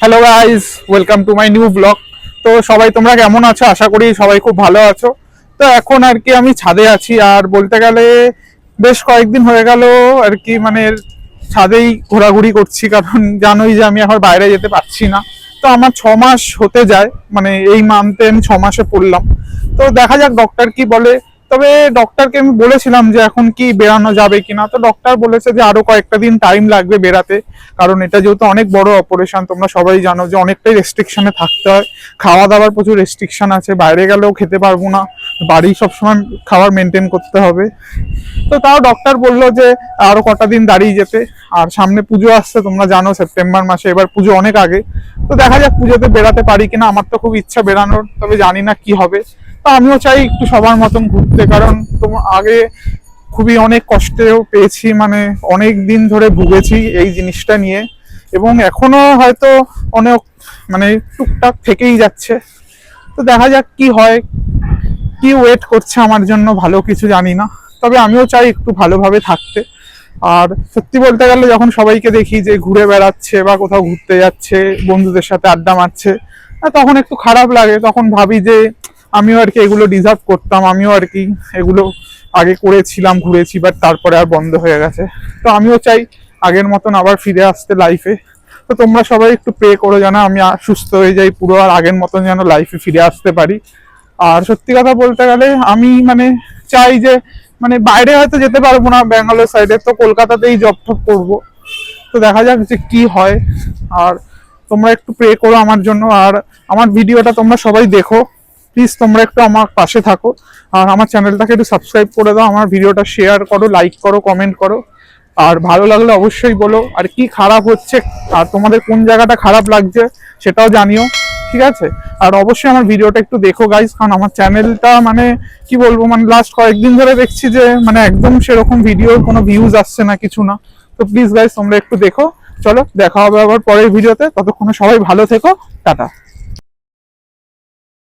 Hello guys, welcome to my new blog. তো সবাই তোমরা কেমন আছো? আশা করি সবাই খুব ভালো আছো। তো এখন আর কি আমি ছাদে আছি, আর বলতে গেলে বেশ কয়েকদিন হয়ে গেল আর কি, মানে ছাদেই ঘোরাঘুরি করছি, কারণ জানোই যে আমি এখন বাইরে যেতে পারছি না। তো আমার 6 মাস হতে যায়, মানে এই মান্থে আমি 6 মাসে পড়লাম। তো দেখা যাক ডক্টর কি বলে। তবে ডক্টরকে আমি বলেছিলাম যে এখন কি বেরানো যাবে কিনা, তো ডক্টর বলেছে যে আরো কয়েকটা দিন টাইম লাগবে বেরাতে, কারণ এটা যেহেতু অনেক বড় অপারেশন। তোমরা সবাই জানো যে অনেকটাই রেস্ট্রিকশনে থাকতে হয়, খাওয়া দাওয়ার প্রচুর রেস্ট্রিকশন আছে, বাইরে গেলেও খেতে পারবো না, বাড়ি সবসময় খাবার মেনটেন করতে হবে। তো তাও ডক্টর বললো যে আরো কটা দিন দাঁড়িয়ে যেতে। আর সামনে পুজো আসছে, তোমরা জানো সেপ্টেম্বর মাসে, এবার পুজো অনেক আগে। তো দেখা যাক পুজোতে বেরাতে পারি কিনা। আমার তো খুব ইচ্ছা বেরানোর, তবে জানি না কি হবে। তো আমিও চাই একটু সবার মতন ঘুরতে, কারণ তোমার আগে খুবই অনেক কষ্টেও পেয়েছি, মানে অনেক দিন ধরে ভুগেছি এই জিনিসটা নিয়ে, এবং এখনো হয়তো অনেক মানে টুকটাক থেকেই যাচ্ছে। তো দেখা যাক কি হয়, কি ওয়েট করছে আমার জন্য ভালো কিছু জানি না। তবে আমিও চাই একটু ভালোভাবে থাকতে। আর সত্যি বলতে গেলে যখন সবাইকে দেখি যে ঘুরে বেড়াচ্ছে বা কোথাও ঘুরতে যাচ্ছে, বন্ধুদের সাথে আড্ডা মারছে, তখন একটু খারাপ লাগে। তখন ভাবি যে আমিও আর কি এগুলো ডিজার্ভ করতাম, আমিও আর কি এগুলো আগে করেছিলাম, ঘুরেছি, বাট তারপরে আর বন্ধ হয়ে গেছে। তো আমিও চাই আগের মতন আবার ফিরে আসতে লাইফে। তো তোমরা সবাই একটু প্রে করো যেন আমি সুস্থ হয়ে যাই পুরো, আর আগের মতন যেন লাইফে ফিরে আসতে পারি। আর সত্যি কথা বলতে গেলে আমি মানে চাই যে মানে বাইরে হয়তো যেতে পারবো না, ব্যাঙ্গালোর সাইডে, তো কলকাতাতেই জব টব করবো। তো দেখা যাক যে কি হয়। আর তোমরা একটু প্রে করো আমার জন্য, আর আমার ভিডিওটা তোমরা সবাই দেখো প্লিজ। তোমরা একটু আমার পাশে থাকো, আর আমার চ্যানেলটাকে একটু সাবস্ক্রাইব করে দাও, আমার ভিডিওটা শেয়ার করো, লাইক করো, কমেন্ট করো। আর ভালো লাগলে অবশ্যই বলো, আর কি খারাপ হচ্ছে আর তোমাদের কোন জায়গাটা খারাপ লাগছে সেটাও জানিও, ঠিক আছে? আর অবশ্যই আমার ভিডিওটা একটু দেখো গাইস, কারণ আমার চ্যানেলটা মানে কি বলবো, মানে লাস্ট কয়েকদিন ধরে দেখছি যে মানে একদম সেরকম ভিডিওর কোনো ভিউজ আসছে না, কিছু না। তো প্লিজ গাইস তোমরা একটু দেখো। চলো দেখা হবে আবার পরের ভিডিওতে, ততক্ষণে সবাই ভালো থেকো, টাটা।